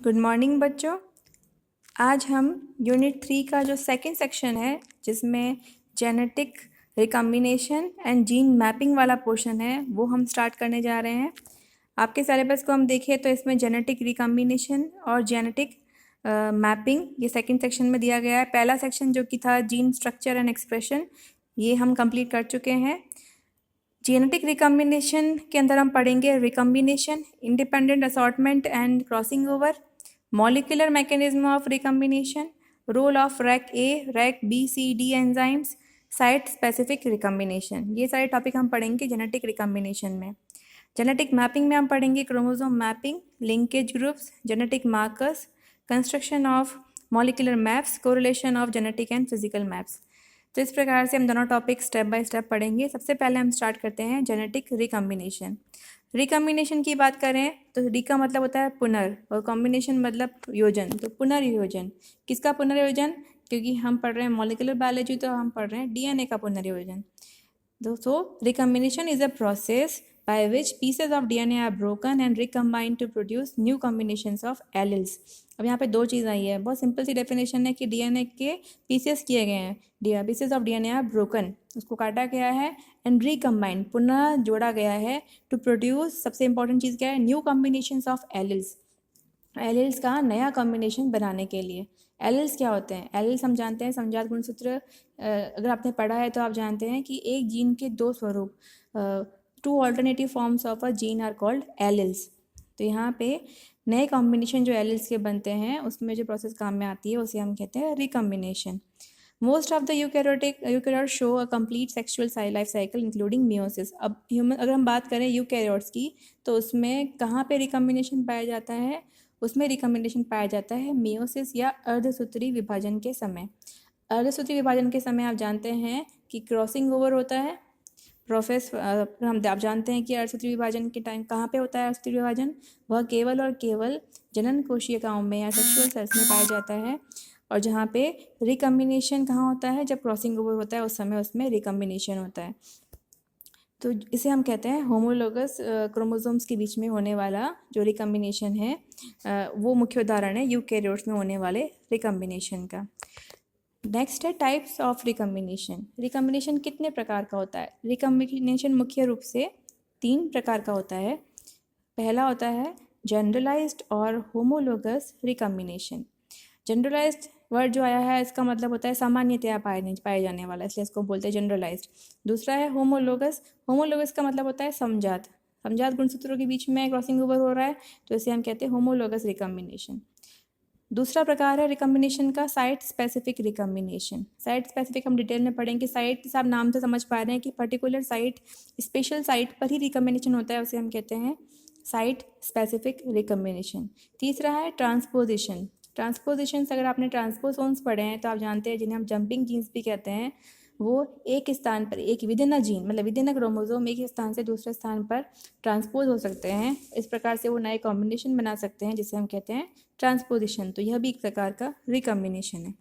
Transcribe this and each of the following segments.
Good morning बच्चों। आज हम यूनिट 3 का जो सेकंड सेक्शन है जिसमें genetic recombination and gene mapping वाला पोर्शन है वो हम स्टार्ट करने जा रहे हैं। आपके सिलेबस को हम देखें तो इसमें जेनेटिक रिकम्बिनेशन और जेनेटिक मैपिंग ये सेकंड सेक्शन में दिया गया है। पहला सेक्शन जो कि था जीन स्ट्रक्चर एंड एक्सप्रेशन ये हम कंप्लीट कर चुके हैं। जेनेटिक रिकम्बिनेशन के अंदर हम पढ़ेंगे recombination, independent assortment and crossing over, molecular mechanism of recombination, role of rec A, rec B, C, D enzymes, site specific recombination. ये सारे टॉपिक हम पढ़ेंगे जेनेटिक रिकम्बिनेशन में। जेनेटिक मैपिंग में हम पढ़ेंगे chromosome mapping, linkage groups, genetic markers, construction of molecular maps, correlation of genetic and physical maps. तो इस प्रकार से हम दोनों टॉपिक स्टेप बाय स्टेप पढ़ेंगे। सबसे पहले हम स्टार्ट करते हैं जेनेटिक रिकम्बिनेशन। रिकम्बिनेशन की बात करें तो री का मतलब होता है पुनर् और कॉम्बिनेशन मतलब योजन। तो पुनर्योजन किसका पुनर्योजन? क्योंकि हम पढ़ रहे हैं मॉलिक्यूलर बायोलॉजी तो हम पढ़ रहे हैं डीएनए का पुनर्योजन। So recombination is a process by which pieces of DNA are broken and recombined to produce new combinations of alleles। अब यहाँ पे दो चीज़ आई है, बहुत सिंपल सी डेफिनेशन है कि डीएनए के पीसेस किए गए हैं, pieces of DNA are broken, उसको काटा गया है एंड रिकम्बाइंड पुनः जोड़ा गया है टू प्रोड्यूस, सबसे इंपॉर्टेंट चीज़ क्या है, new combinations of alleles. Alleles का नया कॉम्बिनेशन बनाने के लिए। एलिल्स क्या होते हैं? एलिल्स हम जानते हैं समजात गुणसूत्र, अगर आपने पढ़ा है तो आप जानते हैं कि एक जीन के दो स्वरूप, two alternative forms of a gene are called alleles. तो यहाँ पे नए कॉम्बिनेशन जो एलिल्स के बनते हैं उसमें जो प्रोसेस काम में आती है उसे हम कहते हैं recombination. Most of the eukaryote show a complete sexual life cycle including meiosis. अब ह्यूमन अगर हम बात करें यूकैरियोट्स की तो उसमें कहाँ पे रिकम्बिनेशन पाया जाता है? उसमें रिकम्बिनेशन पाया जाता है मियोसिस या अर्धसूत्री विभाजन के समय। अर्धसूत्री विभाजन के समय आप जानते हैं कि क्रॉसिंग ओवर होता है। आप जानते हैं कि अर्धसूत्री विभाजन के टाइम कहाँ पे होता है अर्धसूत्री विभाजन? वह केवल और केवल जनन कोशिकाओं में या सेक्सुअल सेल्स में पाया जाता है। और जहाँ पे रिकम्बिनेशन कहाँ होता है? जब क्रॉसिंग ओवर होता है उस समय उसमें रिकम्बिनेशन होता है। तो इसे हम कहते हैं होमोलोगस क्रोमोसोम्स के बीच में होने वाला जो रिकम्बिनेशन है, वो मुख्य उदाहरण है यूकैरियोट्स में होने वाले रिकम्बिनेशन का। नेक्स्ट है टाइप्स ऑफ रिकम्बिनेशन। रिकम्बिनेशन कितने प्रकार का होता है? रिकम्बिनेशन मुख्य रूप से 3 प्रकार का होता है। पहला होता है जनरलाइज्ड और होमोलोगस रिकम्बिनेशन। जनरलाइज्ड वर्ड जो आया है इसका मतलब होता है सामान्यतया पाए जाने वाला, इसलिए इसको बोलते हैं जनरलाइज्ड। दूसरा है होमोलोगस। होमोलोगस का मतलब होता है समजात गुणसूत्रों के बीच में क्रॉसिंग ओवर हो रहा है तो इसे हम कहते हैं होमोलोगस रिकम्बिनेशन। दूसरा प्रकार है रिकम्बिनेशन का site specific recombination. Site specific हम डिटेल में पढ़ेंगे। साइट आप नाम से समझ पा रहे हैं कि पर्टिकुलर साइट, स्पेशल साइट पर ही रिकम्बिनेशन होता है, उसे हम कहते हैं साइट स्पेसिफिक रिकम्बिनेशन। तीसरा है ट्रांसपोजिशन। ट्रांसपोजिशंस अगर आपने ट्रांसपोसोन्स पढ़े हैं तो आप जानते हैं जिन्हें हम जंपिंग जीन्स भी कहते हैं। वो एक स्थान पर एक विदिन अ जीन मतलब विदिन अ क्रोमोसोम एक स्थान से दूसरे स्थान पर ट्रांसपोज हो सकते हैं। इस प्रकार से वो नए कॉम्बिनेशन बना सकते हैं जिसे हम कहते हैं ट्रांसपोजिशन। तो यह भी एक प्रकार का रिकम्बिनेशन है।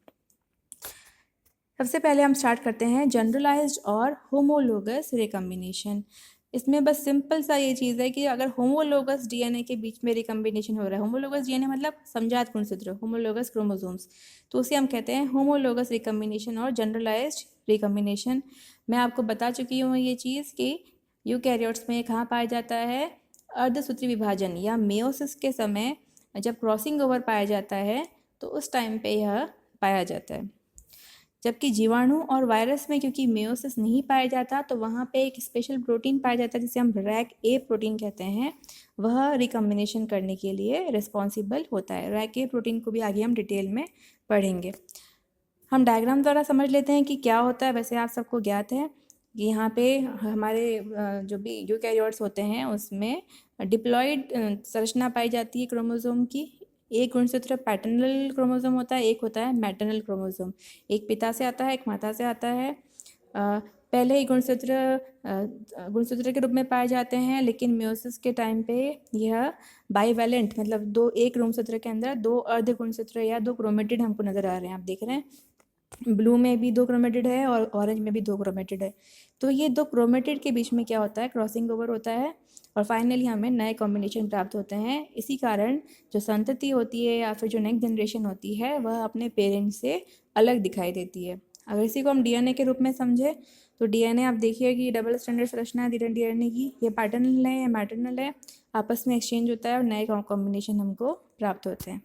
सबसे पहले हम स्टार्ट करते हैं जनरलाइज्ड और होमोलोगस रिकम्बिनेशन। इसमें बस सिंपल सा ये चीज़ है कि अगर होमोलोगस डीएनए के बीच में रिकम्बिनेशन हो रहा है, होमोलोगस डीएनए मतलब समजात गुणसूत्र, होमोलोगस क्रोमोसोम्स, तो उसे हम कहते हैं होमोलोगस रिकम्बिनेशन और जनरलाइज्ड रिकम्बिनेशन। मैं आपको बता चुकी हूँ ये चीज़ कि यूकैरियोट्स में कहाँ पाया जाता है? अर्धसूत्री विभाजन या मेयोसिस के समय जब क्रॉसिंग ओवर पाया जाता है तो उस टाइम पे यह पाया जाता है। जबकि जीवाणु और वायरस में क्योंकि मेयोसिस नहीं पाया जाता तो वहाँ पे एक स्पेशल प्रोटीन पाया जाता है जिसे हम रैक ए प्रोटीन कहते हैं। वह रिकम्बिनेशन करने के लिए रिस्पॉन्सिबल होता है। रैक ए प्रोटीन को भी आगे हम डिटेल में पढ़ेंगे। हम डायग्राम द्वारा समझ लेते हैं कि क्या होता है। वैसे आप सबको ज्ञात है कि यहाँ पे हमारे जो भी यूकैरियोट्स होते हैं उसमें डिप्लॉयड संरचना पाई जाती है क्रोमोसोम की। एक गुणसूत्र पैटर्नल क्रोमोसोम होता है, एक होता है मैटर्नल क्रोमोसोम। एक पिता से आता है, एक माता से आता है। पहले ही गुणसूत्र के रूप में पाए जाते हैं, लेकिन मियोसिस के टाइम पे यह बाईवैलेंट मतलब एक गुणसूत्र के अंदर 2 अर्ध गुणसूत्र या 2 क्रोमेटिड हमको नजर आ रहे हैं। आप देख रहे हैं ब्लू में भी 2 क्रोमेटिड है और ऑरेंज में भी 2 क्रोमेटिड है। तो ये 2 क्रोमेटिड के बीच में क्या होता है? क्रॉसिंग ओवर होता है और फाइनली हमें नए कॉम्बिनेशन प्राप्त होते हैं। इसी कारण जो संतति होती है या फिर जो नेक्स्ट जनरेशन होती है वह अपने पेरेंट्स से अलग दिखाई देती है। अगर इसी को हम डीएनए के रूप में समझे तो डीएनए आप देखिए कि डबल स्टैंडर्ड संरचना है डीएनए की, ये पैटर्नल है या मैटर्नल है, आपस में एक्सचेंज होता है और नए कॉम्बिनेशन हमको प्राप्त होते हैं।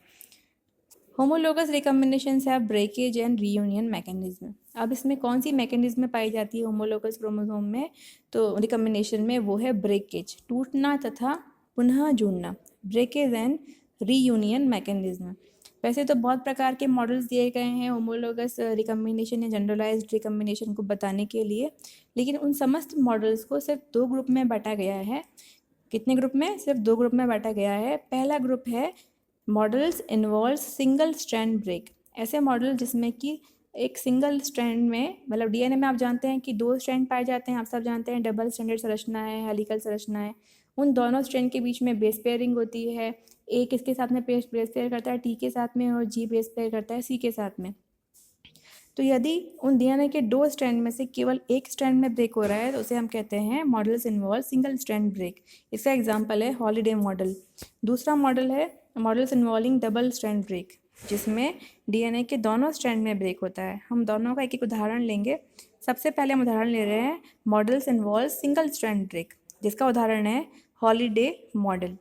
होमोलोगस रिकम्बिनेशन से आप ब्रेकेज एंड रीयूनियन मैकेनिज्म। अब इसमें कौन सी मैकेनिज्म पाई जाती है होमोलोगस क्रोमोसोम में, तो रिकम्बिनेशन में वो है ब्रेकेज, टूटना तथा पुनः जुड़ना, ब्रेकेज एंड रीयूनियन मैकेनिज्म। वैसे तो बहुत प्रकार के मॉडल्स दिए गए हैं होमोलोगस रिकम्बिनेशन या जनरलाइज्ड रिकम्बिनेशन को बताने के लिए, लेकिन उन समस्त मॉडल्स को सिर्फ 2 ग्रुप में बांटा गया है। कितने ग्रुप में? सिर्फ 2 ग्रुप में बांटा गया है। पहला ग्रुप है models involve single strand break. ऐसे मॉडल जिसमें कि एक सिंगल स्ट्रैंड में, मतलब डीएनए में आप जानते हैं कि 2 स्ट्रैंड पाए जाते हैं, आप सब जानते हैं डबल स्टैंडर्ड संरचना है, हेलिकल संरचना है। उन दोनों स्ट्रैंड के बीच में बेस पेयरिंग होती है, ए किसके साथ में बेस पेयर करता है, टी के साथ में, और जी बेस पेयर करता है सी के साथ में। तो यदि उन डीएनए के 2 स्ट्रैंड में से केवल एक स्ट्रैंड में ब्रेक हो रहा है तो उसे हम कहते हैं models involve single strand break. इसका एग्जांपल है हॉलिडे मॉडल। दूसरा मॉडल है models involving double strand break, जिसमें डीएनए के दोनों स्ट्रैंड में ब्रेक होता है। हम दोनों का एक एक उदाहरण लेंगे। सबसे पहले हम उदाहरण ले रहे हैं models involve single strand break, जिसका उदाहरण है हॉलिडे मॉडल।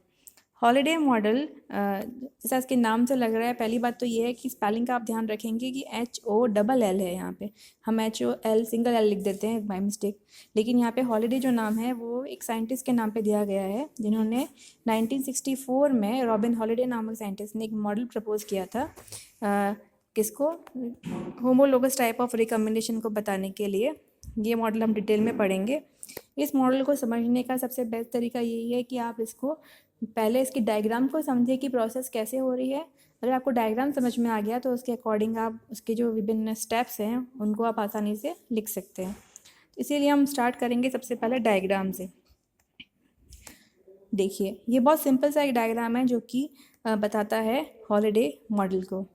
हॉलिडे मॉडल जैसा इसके नाम से लग रहा है, पहली बात तो ये है कि स्पेलिंग का आप ध्यान रखेंगे कि HOLL है। यहाँ पे हम HOL सिंगल L लिख देते हैं बाय मिस्टेक, लेकिन यहाँ पे हॉलिडे जो नाम है वो एक साइंटिस्ट के नाम पे दिया गया है, जिन्होंने 1964 में रॉबिन हॉलिडे नामक साइंटिस्ट ने एक मॉडल प्रपोज किया था किसको, होमोलोगस टाइप ऑफ रिकम्बिनेशन को बताने के लिए। ये मॉडल हम डिटेल में पढ़ेंगे। इस मॉडल को समझने का सबसे बेस्ट तरीका यही है कि आप इसको पहले इसकी डायग्राम को समझिए कि प्रोसेस कैसे हो रही है। अगर आपको डायग्राम समझ में आ गया तो उसके अकॉर्डिंग आप उसके जो विभिन्न स्टेप्स हैं उनको आप आसानी से लिख सकते हैं। इसीलिए हम स्टार्ट करेंगे सबसे पहले डायग्राम से। देखिए ये बहुत सिंपल सा एक डायग्राम है जो कि बताता है हॉलिडे मॉडल को।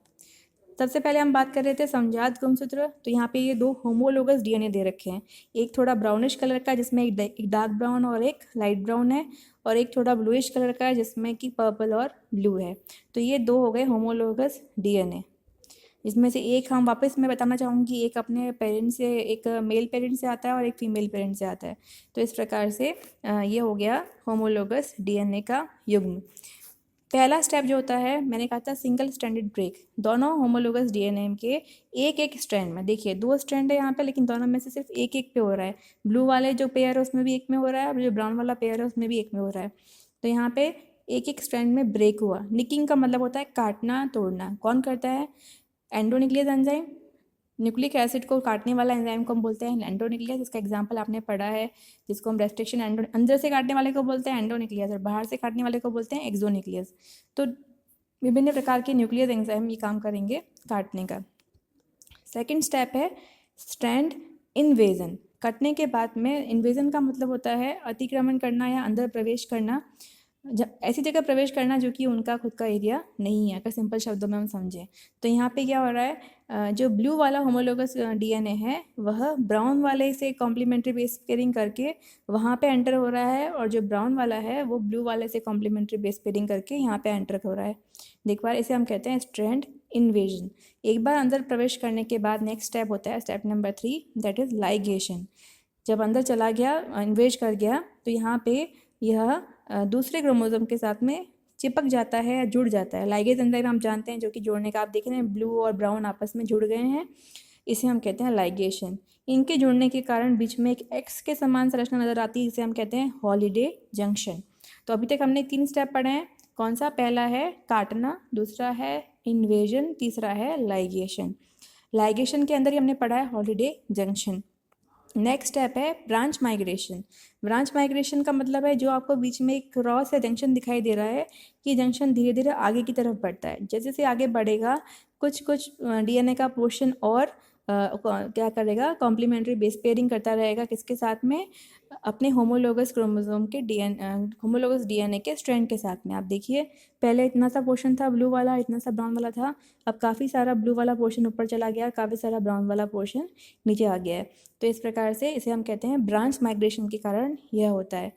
सबसे पहले हम बात कर रहे थे समजात गुणसूत्र। तो यहाँ पे ये 2 होमोलोगस डीएनए दे रखे हैं, एक थोड़ा ब्राउनिश कलर का जिसमें एक डार्क ब्राउन और एक लाइट ब्राउन है, और एक थोड़ा ब्लूइश कलर का है जिसमें कि पर्पल और ब्लू है। तो ये 2 हो गए होमोलोगस डीएनए। इसमें से एक हम वापस मैं बताना चाहूँगी, एक अपने पेरेंट्स से, एक मेल पेरेंट से आता है और एक फीमेल पेरेंट से आता है। तो इस प्रकार से ये हो गया होमोलोगस डीएनए का युग्म। पहला स्टेप जो होता है, मैंने कहा था सिंगल स्ट्रैंडेड ब्रेक। दोनों होमोलोगस डीएनए के एक एक स्ट्रैंड में, देखिए 2 स्ट्रैंड है यहाँ पे, लेकिन दोनों में से सिर्फ एक एक पे हो रहा है। ब्लू वाले जो पेयर है उसमें भी एक में हो रहा है, और जो ब्राउन वाला पेयर है उसमें भी एक में हो रहा है। तो यहाँ पे एक एक स्ट्रैंड में ब्रेक हुआ। निकिंग का मतलब होता है काटना तोड़ना। कौन करता है? Endonuclease enzyme. न्यूक्लिक एसिड को काटने वाला एंजाइम को हम बोलते हैं एंडोन्यूक्लियस। इसका एग्जांपल आपने पढ़ा है, जिसको हम रेस्ट्रिक्शन अंदर से काटने वाले को बोलते हैं एंडोन्यूक्लियस, और बाहर से काटने वाले को बोलते हैं एक्सोन्यूक्लियस। तो विभिन्न प्रकार के न्यूक्लियस एंजाइम ये काम करेंगे काटने का। सेकेंड स्टेप है स्ट्रैंड इन्वेजन। कटने के बाद में इन्वेजन का मतलब होता है अतिक्रमण करना या अंदर प्रवेश करना, ऐसी जगह प्रवेश करना जो कि उनका खुद का एरिया नहीं है। अगर सिंपल शब्दों में हम समझें तो यहाँ पे क्या हो रहा है, जो ब्लू वाला होमोलोगस डीएनए है वह ब्राउन वाले से कॉम्प्लीमेंट्री बेस पेयरिंग करके वहाँ पे एंटर हो रहा है, और जो ब्राउन वाला है वो ब्लू वाले से कॉम्प्लीमेंट्री बेस पेयरिंग करके यहाँ पे एंटर हो रहा है। देख पा रहे, इसे हम कहते हैं स्ट्रैंड इन्वेजन। एक बार अंदर प्रवेश करने के बाद नेक्स्ट स्टेप होता है step number 3, that is ligation. जब अंदर चला गया, इन्वेज कर गया, तो यहाँ पे यह दूसरे क्रोमोसोम के साथ में चिपक जाता है या जुड़ जाता है। लाइगेज एंजाइम हम जानते हैं जो कि जोड़ने का, आप देख रहे हैं ब्लू और ब्राउन आपस में जुड़ गए हैं, इसे हम कहते हैं लाइगेशन। इनके जुड़ने के कारण बीच में एक एक्स के समान संरचना नजर आती है, जिसे हम कहते हैं हॉलिडे जंक्शन। तो अभी तक हमने 3 स्टेप पढ़े हैं। कौन सा? पहला है काटना, दूसरा है इन्वेजन, तीसरा है लाइगेशन। लाइगेशन के अंदर ही हमने पढ़ा है हॉलिडे जंक्शन। नेक्स्ट स्टेप है ब्रांच माइग्रेशन। ब्रांच माइग्रेशन का मतलब है जो आपको बीच में एक क्रॉस या जंक्शन दिखाई दे रहा है कि जंक्शन धीरे धीरे आगे की तरफ बढ़ता है। जैसे जैसे आगे बढ़ेगा कुछ कुछ डीएनए का पोर्शन और क्या करेगा, कॉम्प्लीमेंट्री बेस पेयरिंग करता रहेगा किसके साथ में, अपने होमोलोगस क्रोमोसोम के होमोलोगस डीएनए के स्ट्रैंड के साथ में। आप देखिए पहले इतना सा पोर्शन था ब्लू वाला, इतना सा ब्राउन वाला था, अब काफ़ी सारा ब्लू वाला पोर्शन ऊपर चला गया, काफ़ी सारा ब्राउन वाला पोर्शन नीचे आ गया है। तो इस प्रकार से इसे हम कहते हैं ब्रांच माइग्रेशन के कारण यह होता है।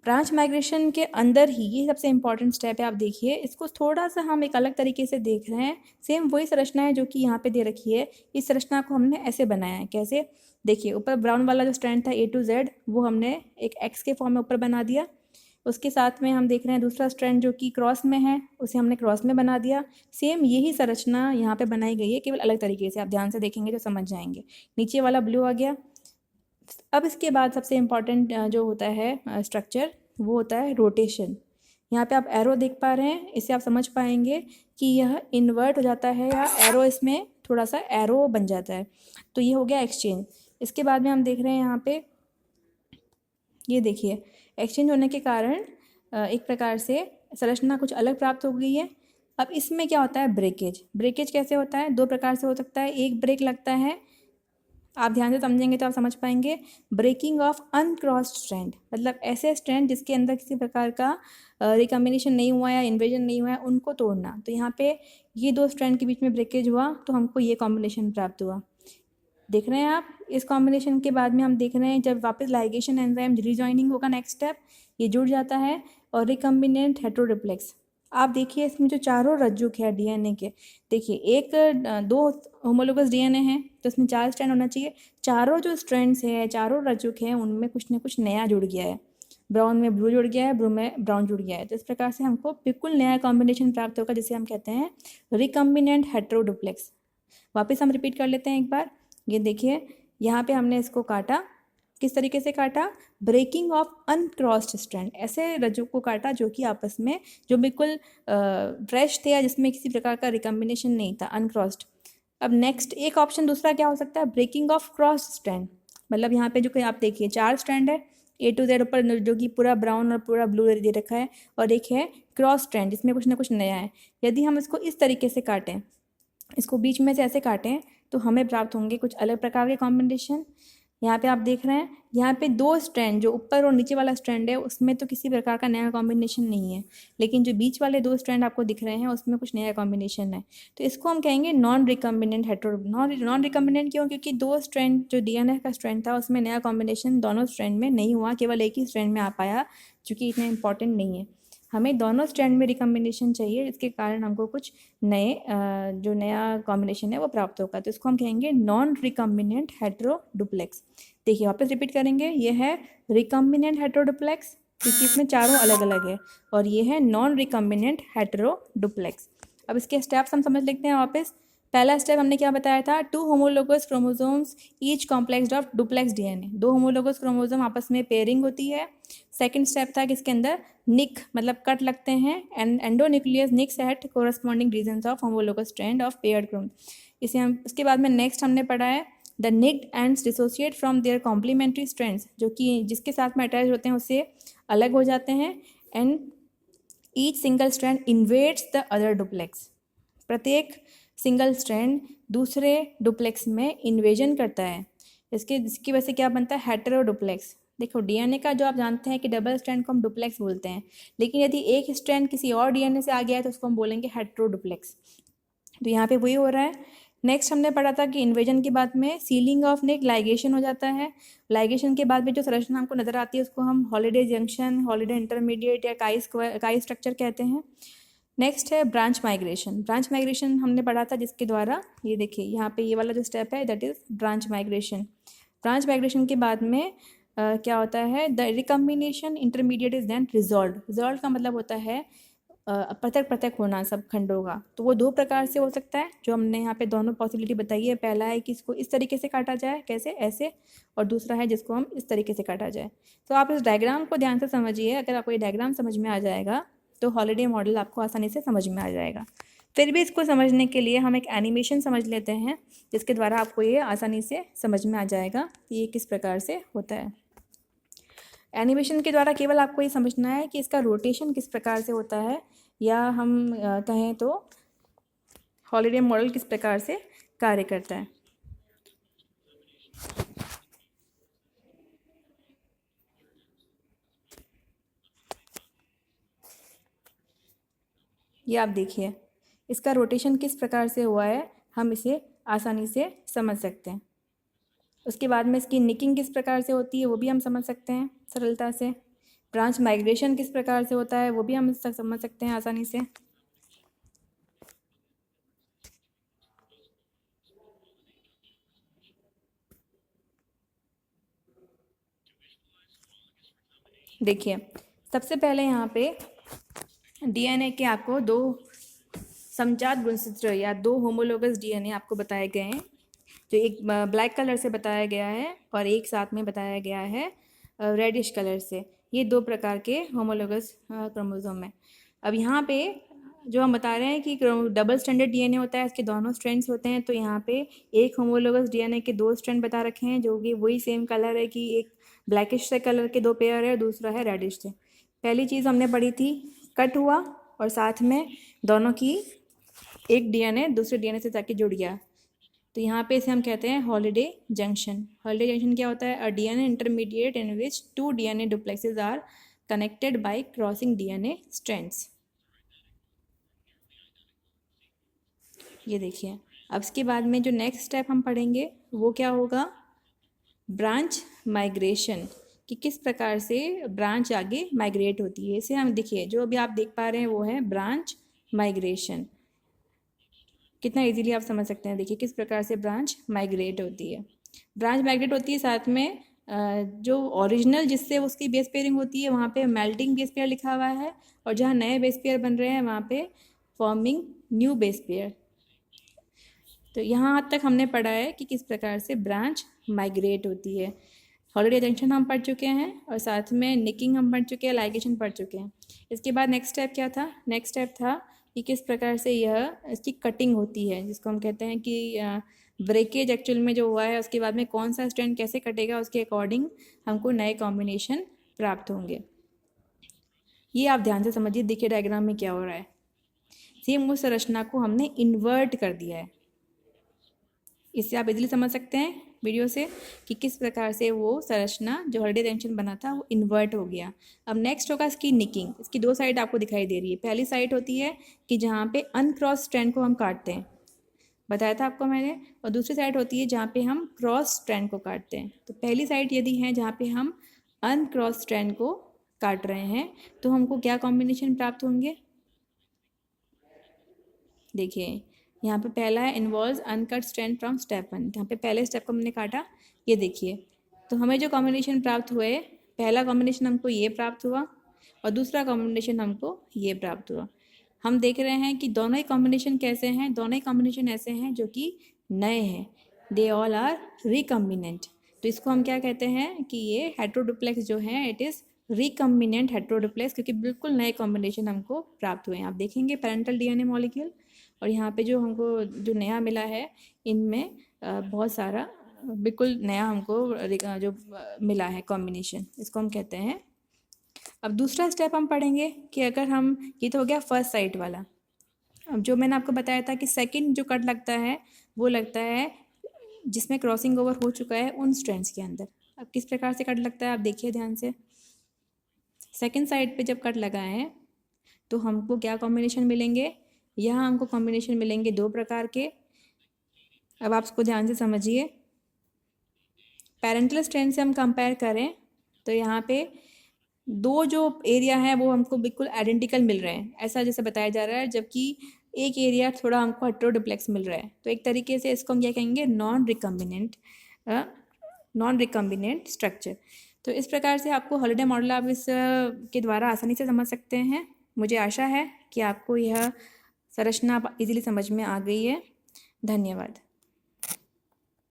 ब्रांच माइग्रेशन के अंदर ही ये सबसे इम्पॉर्टेंट स्टेप है। आप देखिए इसको थोड़ा सा हम एक अलग तरीके से देख रहे हैं। सेम वही संरचना है जो कि यहाँ पे दे रखी है। इस संरचना को हमने ऐसे बनाया है। कैसे? देखिए ऊपर ब्राउन वाला जो स्ट्रैंड था A to Z वो हमने एक एक्स के फॉर्म में ऊपर बना दिया। उसके साथ में हम देख रहे हैं दूसरा स्ट्रैंड जो कि क्रॉस में है, उसे हमने क्रॉस में बना दिया। सेम यही संरचना यहाँ पे बनाई गई है, केवल अलग तरीके से। आप ध्यान से देखेंगे तो समझ जाएंगे। नीचे वाला ब्लू आ गया। अब इसके बाद सबसे इम्पॉर्टेंट जो होता है स्ट्रक्चर, वो होता है रोटेशन। यहाँ पे आप एरो देख पा रहे हैं, इससे आप समझ पाएंगे कि यह इन्वर्ट हो जाता है या एरो इसमें थोड़ा सा एरो बन जाता है। तो ये हो गया एक्सचेंज। इसके बाद में हम देख रहे हैं यहाँ पे, ये देखिए एक्सचेंज होने के कारण एक प्रकार से संरचना कुछ अलग प्राप्त हो गई है। अब इसमें क्या होता है? ब्रेकेज। ब्रेकेज कैसे होता है? दो प्रकार से हो सकता है। एक ब्रेक लगता है, आप ध्यान से समझेंगे तो आप समझ पाएंगे। ब्रेकिंग ऑफ अनक्रॉस्ड स्ट्रैंड, मतलब ऐसे स्ट्रैंड जिसके अंदर किसी प्रकार का रिकॉम्बिनेशन नहीं हुआ या इन्वेजन नहीं हुआ है, उनको तोड़ना। तो यहाँ पे ये दो स्ट्रैंड के बीच में ब्रेकेज हुआ तो हमको ये कॉम्बिनेशन प्राप्त हुआ। देख रहे हैं आप? इस कॉम्बिनेशन के बाद में हम देख रहे हैं जब वापस लाइगेशन एंजाइम रिजॉइनिंग होगा, नेक्स्ट स्टेप ये जुड़ जाता है और रिकम्बिनेंट हेटेरोडिप्लेक्स। आप देखिए इसमें जो चारों रज्जुक है डीएनए के, देखिए एक दो होमोलोगस डीएनए है तो इसमें 4 स्ट्रैंड होना चाहिए। चारों जो स्ट्रैंड्स है, चारों रज्जुक है, उनमें कुछ ना कुछ नया जुड़ गया है। ब्राउन में ब्लू जुड़ गया है, ब्लू में ब्राउन जुड़ गया है। तो इस प्रकार से हमको बिल्कुल नया कॉम्बिनेशन प्राप्त होगा जिसे हम कहते हैं रिकम्बिनेंट हेटेरोडुप्लेक्स। वापस हम रिपीट कर लेते हैं एक बार। ये देखिए यहाँ पे हमने इसको काटा, किस तरीके से काटा? Breaking of uncrossed strand. ऐसे रज्जु को काटा जो कि आपस में जो बिल्कुल फ्रेश थे या जिसमें किसी प्रकार का रिकम्बिनेशन नहीं था, अनक्रॉस्ड। अब नेक्स्ट एक ऑप्शन दूसरा क्या हो सकता है? Breaking of cross strand. मतलब यहाँ पे जो कि आप देखिए 4 स्ट्रैंड है A to Z ऊपर जो कि पूरा ब्राउन और पूरा ब्लू दे रखा है, और एक है क्रॉस स्ट्रैंड जिसमें कुछ ना कुछ नया है। यदि हम इसको इस तरीके से काटें, इसको बीच में से ऐसे काटें, तो हमें प्राप्त होंगे कुछ अलग प्रकार के कॉम्बिनेशन। यहाँ पे आप देख रहे हैं, यहाँ पे 2 स्ट्रैंड, जो ऊपर और नीचे वाला स्ट्रैंड है उसमें तो किसी प्रकार का नया कॉम्बिनेशन नहीं है, लेकिन जो बीच वाले 2 स्ट्रैंड आपको दिख रहे हैं उसमें कुछ नया कॉम्बिनेशन है। तो इसको हम कहेंगे non recombinant hetero. Non recombinant क्यों? क्योंकि 2 स्ट्रैंड जो डीएनए का स्ट्रैंड था उसमें नया कॉम्बिनेशन दोनों स्ट्रैंड में नहीं हुआ, केवल एक ही स्ट्रैंड में आ पाया, जो कि इतना इंपॉर्टेंट नहीं है। हमें दोनों स्ट्रैंड में रिकम्बिनेशन चाहिए, जिसके कारण हमको कुछ नए जो नया कॉम्बिनेशन है वो प्राप्त होगा। तो इसको हम कहेंगे नॉन रिकम्बिनेंट हेटेरोडुप्लेक्स। देखिए वापस रिपीट करेंगे, ये है रिकम्बिनेंट हेटेरोडुप्लेक्स क्योंकि इसमें चारों अलग अलग है, और ये है नॉन रिकम्बिनेंट हेटेरोडुप्लेक्स। अब इसके स्टेप्स हम समझ लेते हैं वापस। पहला स्टेप हमने क्या बताया था? 2 homologous chromosomes each complex of duplex DNA. 2 homologous chromosome आपस में पेयरिंग होती है। सेकंड स्टेप था कि इसके अंदर निक मतलब कट लगते हैं, and endonuclease nicks at corresponding regions of homologous strand of paired chrom. इसे हम उसके बाद में नेक्स्ट हमने पढ़ा है the nicked ends dissociate from their complementary strands, जो कि जिसके साथ में अटैच होते हैं उससे अलग हो जाते हैं। And each single strand invades the other duplex. प्रत्येक सिंगल स्ट्रैंड दूसरे डुप्लेक्स में इन्वेजन करता है। इसकी वजह से क्या बनता है? हेटेरोडुप्लेक्स। देखो डीएनए का जो आप जानते हैं कि डबल स्ट्रैंड को हम डुप्लेक्स बोलते हैं, लेकिन यदि एक स्ट्रैंड किसी और डीएनए से आ गया है तो उसको हम बोलेंगे हेटेरोडुप्लेक्स। तो यहाँ पे वही हो रहा है। नेक्स्ट हमने पढ़ा था कि इन्वेजन के बाद में सीलिंग ऑफ निक लाइगेशन हो जाता है। लाइगेशन के बाद में जो संरचना हमको नजर आती है उसको हम हॉलिडे जंक्शन, हॉलिडे इंटरमीडिएट या काई स्ट्रक्चर कहते हैं। नेक्स्ट है ब्रांच माइग्रेशन। ब्रांच माइग्रेशन हमने पढ़ा था जिसके द्वारा, ये देखिए यहाँ पे ये वाला जो स्टेप है that is branch migration. Branch migration के बाद में क्या होता है? The recombination intermediate is then resolve. Resolve का मतलब होता है पृथक पृथक होना सब खंडों का। तो वो 2 प्रकार से हो सकता है, जो हमने यहाँ पे दोनों पॉसिबिलिटी बताई है। पहला है कि इसको इस तरीके से काटा जाए, कैसे? ऐसे, और दूसरा है जिसको हम इस तरीके से काटा जाए। तो आप इस डायग्राम को ध्यान से समझिए। अगर आपको ये डायग्राम समझ में आ जाएगा तो हॉलिडे मॉडल आपको आसानी से समझ में आ जाएगा। फिर भी इसको समझने के लिए हम एक एनिमेशन समझ लेते हैं, जिसके द्वारा आपको ये आसानी से समझ में आ जाएगा कि ये किस प्रकार से होता है। एनिमेशन के द्वारा केवल आपको ये समझना है कि इसका रोटेशन किस प्रकार से होता है, या हम कहें तो हॉलिडे मॉडल किस प्रकार से कार्य करता है। ये आप देखिए इसका रोटेशन किस प्रकार से हुआ है, हम इसे आसानी से समझ सकते हैं। उसके बाद में इसकी निकिंग किस प्रकार से होती है वो भी हम समझ सकते हैं सरलता से। ब्रांच माइग्रेशन किस प्रकार से होता है वो भी हम समझ सकते हैं आसानी से। देखिए, सबसे पहले यहाँ पे डीएनए के आपको दो समजात गुणसूत्र या दो होमोलोगस डीएनए आपको बताए गए हैं, जो एक ब्लैक कलर से बताया गया है और एक साथ में बताया गया है रेडिश कलर से। ये दो प्रकार के होमोलोगस क्रोमोसोम है। अब यहाँ पे जो हम बता रहे हैं कि डबल स्ट्रैंडेड डीएनए होता है, इसके दोनों स्ट्रैंड्स होते हैं। तो यहाँ पे एक होमोलोगस डीएनए के दो स्ट्रैंड बता रखे हैं, जो कि वही सेम कलर है कि एक ब्लैकिश से कलर के दो पेयर है और दूसरा है रेडिश से। पहली चीज़ हमने पढ़ी थी, कट हुआ और साथ में दोनों की एक डीएनए दूसरे डीएनए से जाके जुड़ गया। तो यहाँ पे इसे हम कहते हैं हॉलिडे जंक्शन। हॉलिडे जंक्शन क्या होता है? A DNA intermediate in which two DNA duplexes are connected by crossing DNA strands. ये देखिए, अब इसके बाद में जो नेक्स्ट स्टेप हम पढ़ेंगे वो क्या होगा? ब्रांच माइग्रेशन, कि किस प्रकार से ब्रांच आगे माइग्रेट होती है। इसे हम देखिए, जो अभी आप देख पा रहे हैं वो है ब्रांच माइग्रेशन। कितना इजीली आप समझ सकते हैं। देखिए किस प्रकार से ब्रांच माइग्रेट होती है। ब्रांच माइग्रेट होती है, साथ में जो ओरिजिनल जिससे उसकी बेस पेयरिंग होती है वहाँ पे मेल्टिंग बेस पेयर लिखा हुआ है, और जहाँ नए बेस पेयर बन रहे हैं वहाँ पे फॉर्मिंग न्यू बेस पेयर। तो यहाँ तक हमने पढ़ा है कि किस प्रकार से ब्रांच माइग्रेट होती है। हॉलिडे जंक्शन हम पढ़ चुके हैं और साथ में निकिंग हम पढ़ चुके हैं, लाइगेशन पढ़ चुके हैं। इसके बाद नेक्स्ट स्टेप क्या था? नेक्स्ट स्टेप था कि किस प्रकार से यह इसकी कटिंग होती है, जिसको हम कहते हैं कि ब्रेकेज एक्चुअल में जो हुआ है उसके बाद में कौन सा स्ट्रैंड कैसे कटेगा, उसके अकॉर्डिंग हमको नए कॉम्बिनेशन प्राप्त होंगे। ये आप ध्यान से समझिए, देखिए डायग्राम में क्या हो रहा है। सेम उस संरचना को हमने इन्वर्ट कर दिया है। इससे आप इजीली समझ सकते हैं वीडियो से कि किस प्रकार से वो संरचना जो हॉलिडे जंक्शन बना था वो इन्वर्ट हो गया। अब नेक्स्ट होगा इसकी निकिंग। इसकी दो साइड आपको दिखाई दे रही है। पहली साइड होती है कि जहाँ पे अनक्रॉस स्ट्रैंड को हम काटते हैं, बताया था आपको मैंने, और दूसरी साइड होती है जहाँ पे हम क्रॉस स्ट्रैंड को काटते हैं। तो पहली साइड यदि है जहाँ पे हम अनक्रॉस स्ट्रैंड को काट रहे हैं तो हमको क्या कॉम्बिनेशन प्राप्त होंगे? देखिए यहाँ पे पहला है involve uncut strand from step 1। यहाँ पे पहले स्टेप को हमने काटा, ये देखिए। तो हमें जो कॉम्बिनेशन प्राप्त हुए, पहला कॉम्बिनेशन हमको ये प्राप्त हुआ और दूसरा कॉम्बिनेशन हमको ये प्राप्त हुआ। हम देख रहे हैं कि दोनों ही कॉम्बिनेशन कैसे हैं? दोनों ही कॉम्बिनेशन ऐसे हैं जो कि नए हैं। They all are recombinant. तो इसको हम क्या कहते हैं कि ये हेट्रोडुप्लेक्स जो है इट इज़ रिकम्बिनेंट हेट्रोडुप्लेक्स, क्योंकि बिल्कुल नए कॉम्बिनेशन हमको प्राप्त हुए हैं। आप देखेंगे पैरेंटल डीएनए मॉलिक्यूल और यहाँ पे जो हमको जो नया मिला है इनमें बहुत सारा बिल्कुल नया हमको जो मिला है कॉम्बिनेशन, इसको हम कहते हैं। अब दूसरा स्टेप हम पढ़ेंगे कि अगर हम, ये तो हो गया फर्स्ट साइट वाला। अब जो मैंने आपको बताया था कि सेकंड जो कट लगता है वो लगता है जिसमें क्रॉसिंग ओवर हो चुका है उन स्ट्रैंड्स के अंदर। अब किस प्रकार से कट लगता है आप देखिए ध्यान से। सेकंड साइड पे जब कट लगा है तो हमको क्या कॉम्बिनेशन मिलेंगे? यहाँ हमको कॉम्बिनेशन मिलेंगे दो प्रकार के। अब आप इसको ध्यान से समझिए। पैरेंटल स्ट्रैंड से हम कंपेयर करें तो यहाँ पे दो जो एरिया है वो हमको बिल्कुल आइडेंटिकल मिल रहे हैं, ऐसा जैसे बताया जा रहा है, जबकि एक एरिया थोड़ा हमको हेट्रोडुप्लेक्स मिल रहा है। तो एक तरीके से इसको हम क्या कहेंगे? Non recombinant structure. तो इस प्रकार से आपको हॉलिडे मॉडल आप इस के द्वारा आसानी से समझ सकते हैं। मुझे आशा है कि आपको यह संरचना इजीली समझ में आ गई है। धन्यवाद।